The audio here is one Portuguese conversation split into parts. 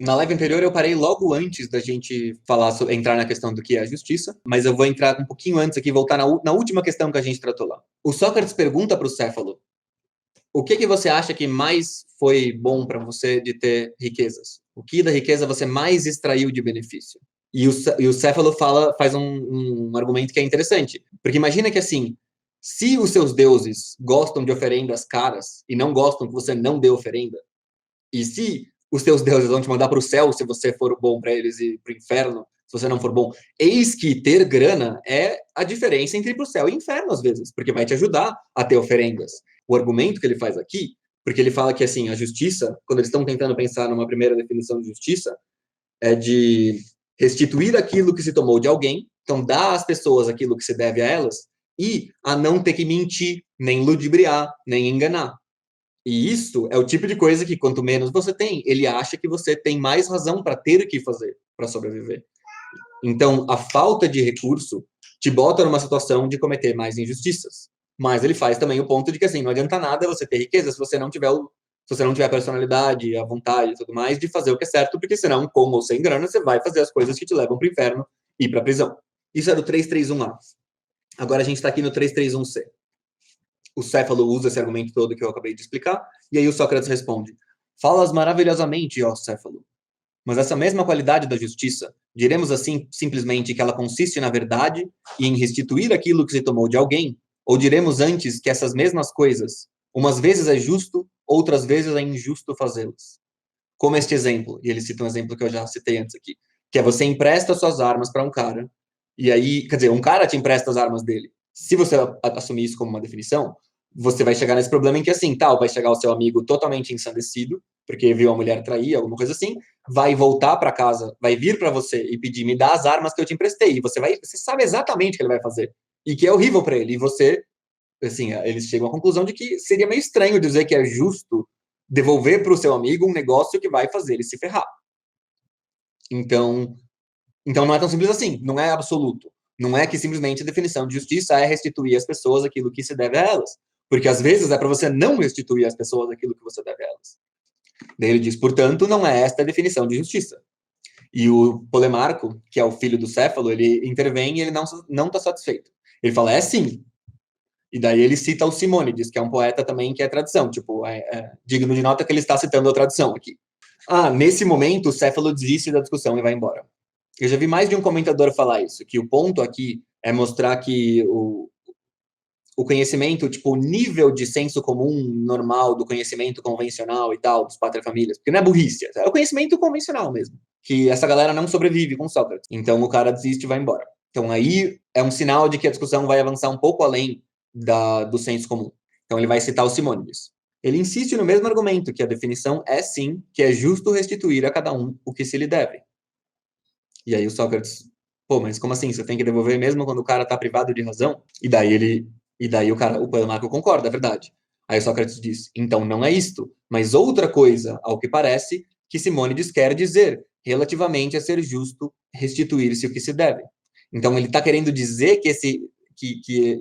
Na live anterior eu parei logo antes da gente falar sobre, entrar na questão do que é a justiça, mas eu vou entrar um pouquinho antes aqui, voltar na última questão que a gente tratou lá. O Sócrates pergunta para o Céfalo, o que você acha que mais foi bom para você de ter riquezas? O que da riqueza você mais extraiu de benefício? E o Céfalo faz um argumento que é interessante, porque imagina que assim, se os seus deuses gostam de oferendas caras e não gostam que você não dê oferenda, e se os teus deuses vão te mandar para o céu se você for bom para eles e para o inferno se você não for bom, eis que ter grana é a diferença entre ir para o céu e inferno às vezes, porque vai te ajudar a ter oferendas. O argumento que ele faz aqui, porque ele fala que assim, a justiça, quando eles estão tentando pensar numa primeira definição de justiça, é de restituir aquilo que se tomou de alguém, então dar às pessoas aquilo que se deve a elas, e a não ter que mentir, nem ludibriar, nem enganar. E isso é o tipo de coisa que, quanto menos você tem, ele acha que você tem mais razão para ter que fazer para sobreviver. Então, a falta de recurso te bota numa situação de cometer mais injustiças. Mas ele faz também o ponto de que, assim, não adianta nada você ter riqueza se você não tiver a personalidade, a vontade e tudo mais de fazer o que é certo, porque senão, com ou sem grana, você vai fazer as coisas que te levam para o inferno e para a prisão. Isso era o 331A. Agora a gente está aqui no 331C. O Céfalo usa esse argumento todo que eu acabei de explicar, e aí o Sócrates responde: falas maravilhosamente, ó Céfalo, mas essa mesma qualidade da justiça, diremos assim simplesmente que ela consiste na verdade e em restituir aquilo que se tomou de alguém, ou diremos antes que essas mesmas coisas, umas vezes é justo, outras vezes é injusto fazê-las. Como este exemplo, e ele cita um exemplo que eu já citei antes aqui, que é você empresta suas armas para um cara, e aí, quer dizer, um cara te empresta as armas dele. Se você assumir isso como uma definição, você vai chegar nesse problema em que, assim, tal, vai chegar o seu amigo totalmente ensandecido, porque viu a mulher trair, alguma coisa assim, vai voltar para casa, vai vir para você e pedir, me dá as armas que eu te emprestei, e você sabe exatamente o que ele vai fazer, e que é horrível para ele, e você, assim, eles chegam à conclusão de que seria meio estranho dizer que é justo devolver para o seu amigo um negócio que vai fazer ele se ferrar. Então, não é tão simples assim, não é absoluto. Não é que simplesmente a definição de justiça é restituir às pessoas aquilo que se deve a elas. Porque às vezes é para você não restituir às pessoas aquilo que você deve a elas. Daí ele diz, portanto, não é esta a definição de justiça. E o Polemarco, que é o filho do Céfalo, ele intervém e ele não está satisfeito. Ele fala, é sim. E daí ele cita o Simônides, que é um poeta também que é tradição. Tipo, é digno de nota que ele está citando a tradição aqui. Nesse momento, o Céfalo desiste da discussão e vai embora. Eu já vi mais de um comentador falar isso, que o ponto aqui é mostrar que o conhecimento, tipo, o nível de senso comum normal do conhecimento convencional e tal, dos patrifamílias, porque não é burrice, é o conhecimento convencional mesmo, que essa galera não sobrevive com Sócrates. Então o cara desiste e vai embora. Então aí é um sinal de que a discussão vai avançar um pouco além do senso comum. Então ele vai citar o Simônides. Ele insiste no mesmo argumento, que a definição é sim, que é justo restituir a cada um o que se lhe deve. E aí o Sócrates, pô, mas como assim? Você tem que devolver mesmo quando o cara tá privado de razão? E daí o Polemarco concorda, é verdade. Aí o Sócrates diz, então não é isto, mas outra coisa, ao que parece, que Simônides quer dizer, relativamente a ser justo restituir-se o que se deve. Então ele está querendo dizer que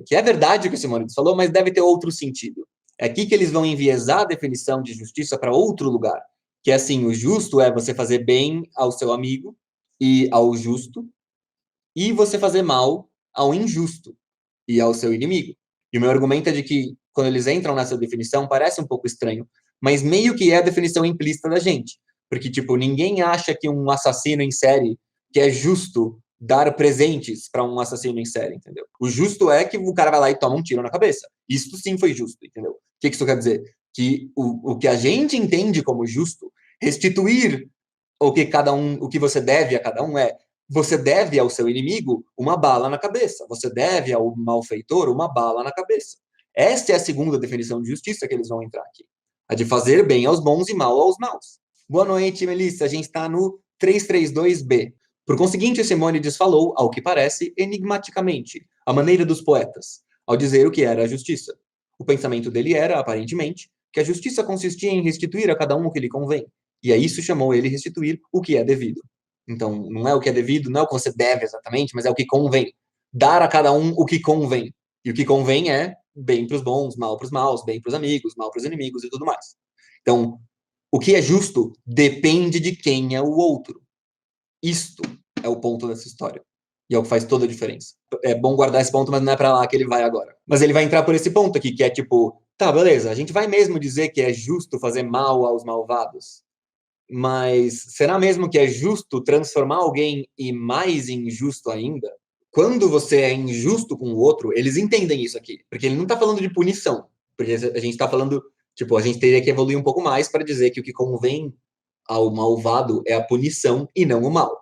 é verdade o que o Simônides falou, mas deve ter outro sentido. É aqui que eles vão enviesar a definição de justiça para outro lugar, que é assim, o justo é você fazer bem ao seu amigo e ao justo, e você fazer mal ao injusto e ao seu inimigo. E o meu argumento é de que, quando eles entram nessa definição, parece um pouco estranho, mas meio que é a definição implícita da gente. Porque, tipo, ninguém acha que um assassino em série que é justo dar presentes para um assassino em série, entendeu? O justo é que o cara vai lá e toma um tiro na cabeça. Isso sim foi justo, entendeu? O que isso quer dizer? Que o que a gente entende como justo, restituir o que você deve a cada um você deve ao seu inimigo uma bala na cabeça, você deve ao malfeitor uma bala na cabeça. Esta é a segunda definição de justiça que eles vão entrar aqui. A de fazer bem aos bons e mal aos maus. Boa noite, Melissa. A gente está no 332B. Por conseguinte, Simônides falou, ao que parece, enigmaticamente, a maneira dos poetas, ao dizer o que era a justiça. O pensamento dele era, aparentemente, que a justiça consistia em restituir a cada um o que lhe convém, e a isso chamou ele restituir o que é devido. Então, não é o que é devido, não é o que você deve exatamente, mas é o que convém. Dar a cada um o que convém. E o que convém é bem para os bons, mal para os maus, bem para os amigos, mal para os inimigos e tudo mais. Então, O que é justo depende de quem é o outro. Isto é o ponto dessa história. E é o que faz toda a diferença. É bom guardar esse ponto, mas não é pra lá que ele vai agora. Mas ele vai entrar por esse ponto aqui, que é tipo, tá, beleza, a gente vai mesmo dizer que é justo fazer mal aos malvados, mas será mesmo que é justo transformar alguém e mais injusto ainda? Quando você é injusto com o outro, eles entendem isso aqui, porque ele não tá falando de punição, porque a gente tá falando, tipo, a gente teria que evoluir um pouco mais para dizer que o que convém ao malvado é a punição e não o mal.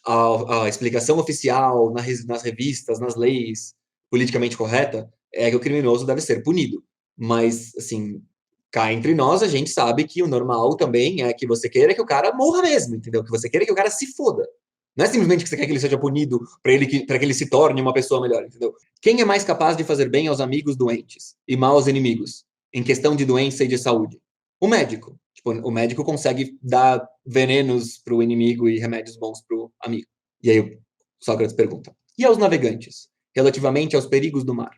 A explicação oficial nas revistas, nas leis, politicamente correta, é que o criminoso deve ser punido. Mas, assim, cá entre nós, a gente sabe que o normal também é que você queira que o cara morra mesmo, entendeu? Que você queira que o cara se foda. Não é simplesmente que você quer que ele seja punido para que ele se torne uma pessoa melhor, entendeu? Quem é mais capaz de fazer bem aos amigos doentes e mal aos inimigos, em questão de doença e de saúde? O médico. Tipo, o médico consegue dar venenos pro inimigo e remédios bons pro amigo. E aí o Sócrates pergunta: e aos navegantes, relativamente aos perigos do mar?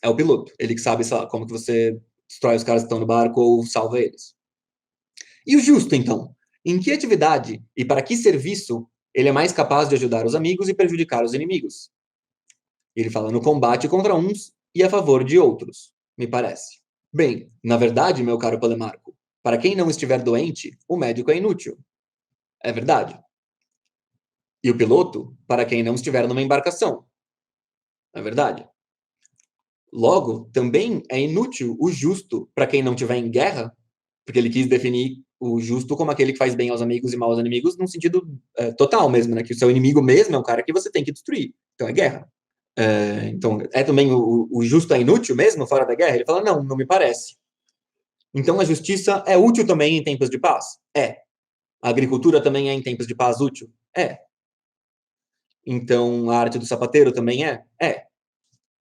É o piloto, ele que sabe, sei lá, como que você destrói os caras que estão no barco ou salva eles. E o justo, então? Em que atividade e para que serviço ele é mais capaz de ajudar os amigos e prejudicar os inimigos? Ele fala no combate contra uns e a favor de outros, me parece. Bem, na verdade, meu caro Polemarco, para quem não estiver doente, o médico é inútil. É verdade. E o piloto, para quem não estiver numa embarcação. É verdade. Logo, também é inútil o justo para quem não estiver em guerra, porque ele quis definir o justo como aquele que faz bem aos amigos e mal aos inimigos, num sentido total mesmo, né? Que o seu inimigo mesmo é um cara que você tem que destruir. Então é guerra. Então, é também o justo é inútil mesmo fora da guerra? Ele fala, não, não me parece. Então a justiça é útil também em tempos de paz? É. A agricultura também é em tempos de paz útil? É. Então a arte do sapateiro também é? É.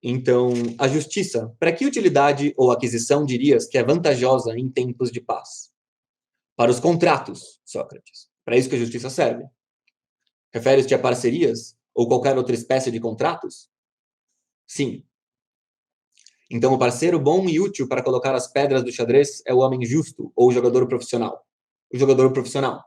Então, a justiça, para que utilidade ou aquisição dirias que é vantajosa em tempos de paz? Para os contratos, Sócrates. Para isso que a justiça serve. Refere-te a parcerias ou qualquer outra espécie de contratos? Sim. Então, o parceiro bom e útil para colocar as pedras do xadrez é o homem justo ou o jogador profissional. O jogador profissional.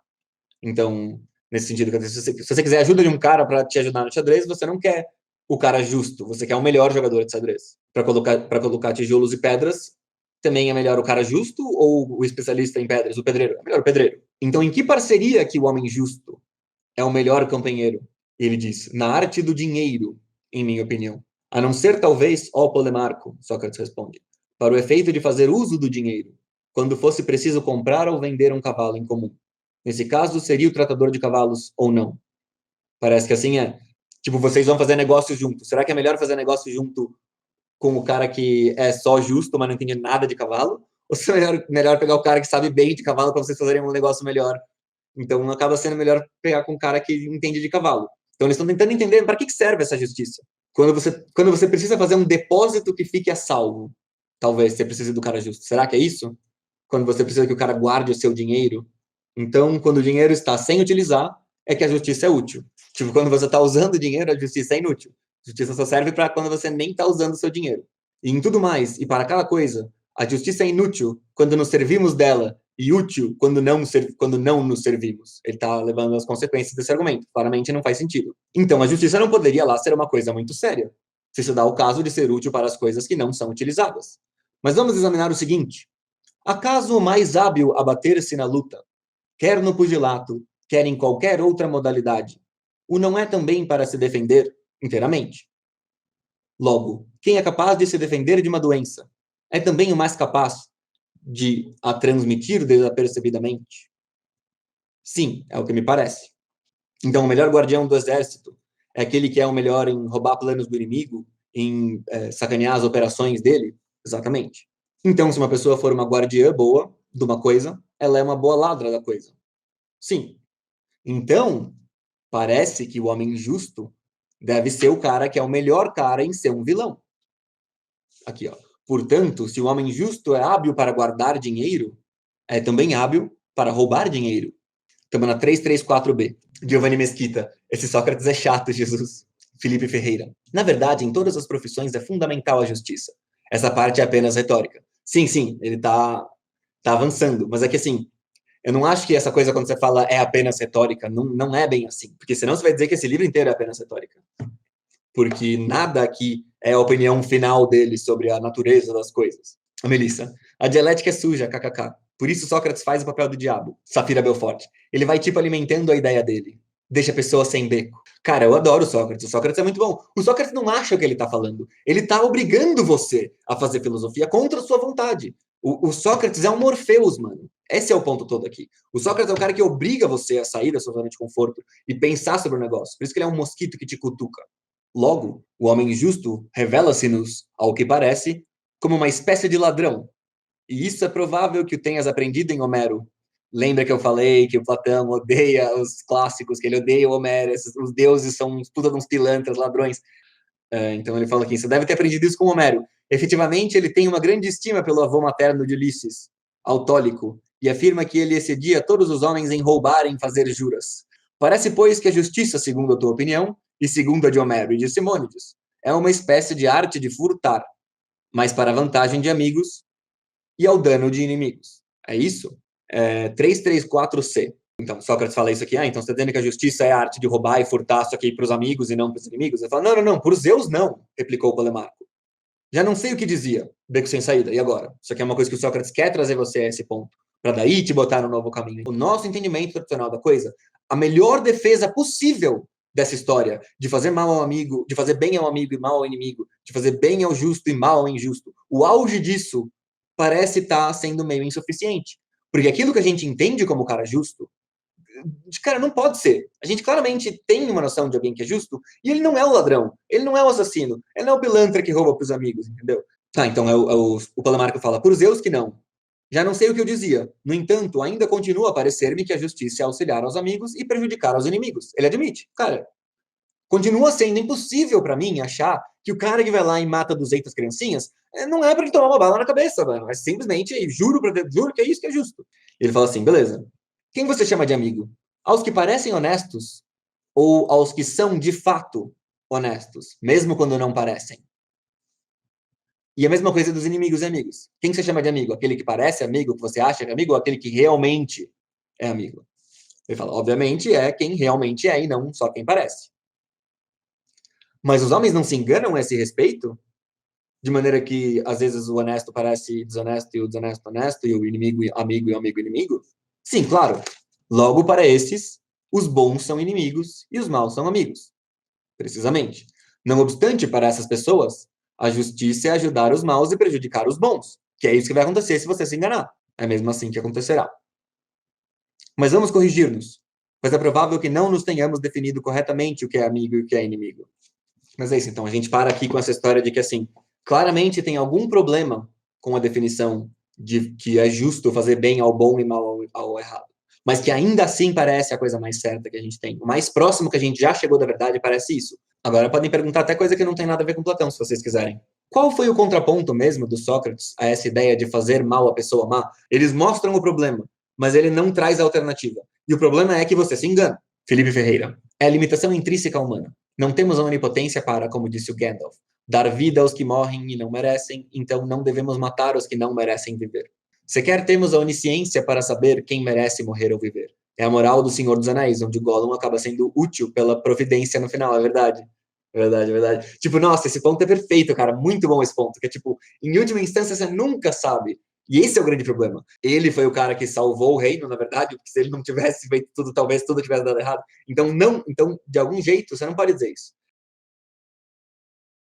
Então, nesse sentido, se você quiser ajuda de um cara para te ajudar no xadrez, você não quer o cara justo, você quer o melhor jogador de xadrez. Para colocar tijolos e pedras, também é melhor o cara justo ou o especialista em pedras, o pedreiro? É melhor o pedreiro. Então, em que parceria que o homem justo é o melhor companheiro? Ele diz, na arte do dinheiro, em minha opinião. A não ser, talvez, ó Polemarco, Sócrates responde, para o efeito de fazer uso do dinheiro, quando fosse preciso comprar ou vender um cavalo em comum. Nesse caso, seria o tratador de cavalos ou não? Parece que assim é. Tipo, vocês vão fazer negócio junto. Será que é melhor fazer negócio junto com o cara que é só justo, mas não entende nada de cavalo? Ou se é melhor pegar o cara que sabe bem de cavalo para vocês fazerem um negócio melhor? Então, acaba sendo melhor pegar com um cara que entende de cavalo. Então, eles estão tentando entender para que serve essa justiça. Quando você precisa fazer um depósito que fique a salvo, talvez você precise do cara justo. Será que é isso? Quando você precisa que o cara guarde o seu dinheiro. Então, quando o dinheiro está sem utilizar, é que a justiça é útil. Tipo, quando você está usando o dinheiro, a justiça é inútil. A justiça só serve para quando você nem está usando o seu dinheiro. E em tudo mais, e para cada coisa, a justiça é inútil quando nos servimos dela e útil quando não nos servimos. Ele está levando as consequências desse argumento. Claramente não faz sentido. Então, a justiça não poderia lá ser uma coisa muito séria, se se dá o caso de ser útil para as coisas que não são utilizadas. Mas vamos examinar o seguinte. Acaso o mais hábil a bater-se na luta, quer no pugilato, quer em qualquer outra modalidade, o não é também para se defender inteiramente? Logo, quem é capaz de se defender de uma doença é também o mais capaz de a transmitir desapercebidamente? Sim, é o que me parece. Então, o melhor guardião do exército é aquele que é o melhor em roubar planos do inimigo, em sacanear as operações dele? Exatamente. Então, se uma pessoa for uma guardiã boa de uma coisa, ela é uma boa ladra da coisa. Sim. Então, parece que o homem justo deve ser o cara que é o melhor cara em ser um vilão. Aqui, ó. Portanto, se o homem justo é hábil para guardar dinheiro, é também hábil para roubar dinheiro. Estamos na 334B. Giovanni Mesquita. Esse Sócrates é chato, Jesus. Felipe Ferreira. Na verdade, em todas as profissões é fundamental a justiça. Essa parte é apenas retórica. Sim, ele tá avançando. Mas é que assim, Eu não acho que essa coisa, quando você fala é apenas retórica, não é bem assim. Porque senão você vai dizer que esse livro inteiro é apenas retórica. Porque nada aqui é a opinião final dele sobre a natureza das coisas. A Melissa. A dialética é suja, kkk. Por isso Sócrates faz o papel do diabo. Safira Belfort. Ele vai, tipo, alimentando a ideia dele. Deixa a pessoa sem beco. Cara, eu adoro o Sócrates. O Sócrates é muito bom. O Sócrates não acha o que ele tá falando. Ele tá obrigando você a fazer filosofia contra a sua vontade. O Sócrates é um Morpheus, mano. Esse é o ponto todo aqui. O Sócrates é o cara que obriga você a sair da sua zona de conforto e pensar sobre o negócio. Por isso que ele é um mosquito que te cutuca. Logo, o homem justo revela-se-nos, ao que parece, como uma espécie de ladrão. E isso é provável que o tenhas aprendido em Homero. Lembra que eu falei que o Platão odeia os clássicos, que ele odeia o Homero, os deuses são uns puta de uns pilantras, ladrões. Então ele fala aqui, você deve ter aprendido isso com Homero. Efetivamente, ele tem uma grande estima pelo avô materno de Ulisses, Autólico, e afirma que ele excedia todos os homens em roubar e em fazer juras. Parece, pois, que a justiça, segundo a tua opinião, e segundo a de Homero e de Simônides, é uma espécie de arte de furtar, mas para a vantagem de amigos e ao dano de inimigos. É isso? 334C. Então, Sócrates fala isso aqui, então você está dizendo que a justiça é a arte de roubar e furtar só que para os amigos e não para os inimigos? Ele fala, não, por Zeus não, replicou Polemarco. Já não sei o que dizia, beco sem saída, e agora? Isso aqui é uma coisa que o Sócrates quer trazer você a esse ponto, para daí te botar no novo caminho. O nosso entendimento tradicional da coisa, a melhor defesa possível dessa história, de fazer mal ao amigo, de fazer bem ao amigo e mal ao inimigo, de fazer bem ao justo e mal ao injusto, o auge disso parece estar sendo meio insuficiente. Porque aquilo que a gente entende como cara justo, cara, não pode ser. A gente claramente tem uma noção de alguém que é justo, e ele não é o ladrão, ele não é o assassino, ele não é o pilantra que rouba pros amigos, entendeu? Então o Palamarco fala, por Zeus que não. Já não sei o que eu dizia. No entanto, ainda continua a parecer-me que a justiça é auxiliar aos amigos e prejudicar aos inimigos. Ele admite. Cara, continua sendo impossível para mim achar que o cara que vai lá e mata 200 criancinhas não é para ele tomar uma bala na cabeça, mano. É simplesmente, juro que é isso que é justo. Ele fala assim, beleza. Quem você chama de amigo? Aos que parecem honestos ou aos que são de fato honestos, mesmo quando não parecem? E a mesma coisa dos inimigos e amigos. Quem você chama de amigo? Aquele que parece amigo, que você acha que é amigo, ou aquele que realmente é amigo? Ele fala, obviamente é quem realmente é e não só quem parece. Mas os homens não se enganam a esse respeito? De maneira que, às vezes, o honesto parece desonesto e o desonesto honesto, e o inimigo amigo e o amigo inimigo? Sim, claro. Logo, para esses, os bons são inimigos e os maus são amigos. Precisamente. Não obstante, para essas pessoas, a justiça é ajudar os maus e prejudicar os bons, que é isso que vai acontecer se você se enganar. É mesmo assim que acontecerá. Mas vamos corrigir-nos, pois é provável que não nos tenhamos definido corretamente o que é amigo e o que é inimigo. Mas é isso, então, a gente para aqui com essa história de que, assim, claramente tem algum problema com a definição de que é justo fazer bem ao bom e mal ao errado. Mas que ainda assim parece a coisa mais certa que a gente tem. O mais próximo que a gente já chegou da verdade parece isso. Agora podem perguntar até coisa que não tem nada a ver com Platão, se vocês quiserem. Qual foi o contraponto mesmo do Sócrates a essa ideia de fazer mal à pessoa má? Eles mostram o problema, mas ele não traz a alternativa. E o problema é que você se engana. Felipe Ferreira. É a limitação intrínseca humana. Não temos a onipotência para, como disse o Gandalf, dar vida aos que morrem e não merecem, então não devemos matar os que não merecem viver. Sequer temos a onisciência para saber quem merece morrer ou viver. É a moral do Senhor dos Anéis, onde Gollum acaba sendo útil pela providência no final, é verdade. É verdade, é verdade. Tipo, nossa, esse ponto é perfeito, cara. Muito bom esse ponto. Que é tipo, em última instância, você nunca sabe. E esse é o grande problema. Ele foi o cara que salvou o reino, na verdade, porque se ele não tivesse feito tudo, talvez tudo tivesse dado errado. Então, de algum jeito, você não pode dizer isso.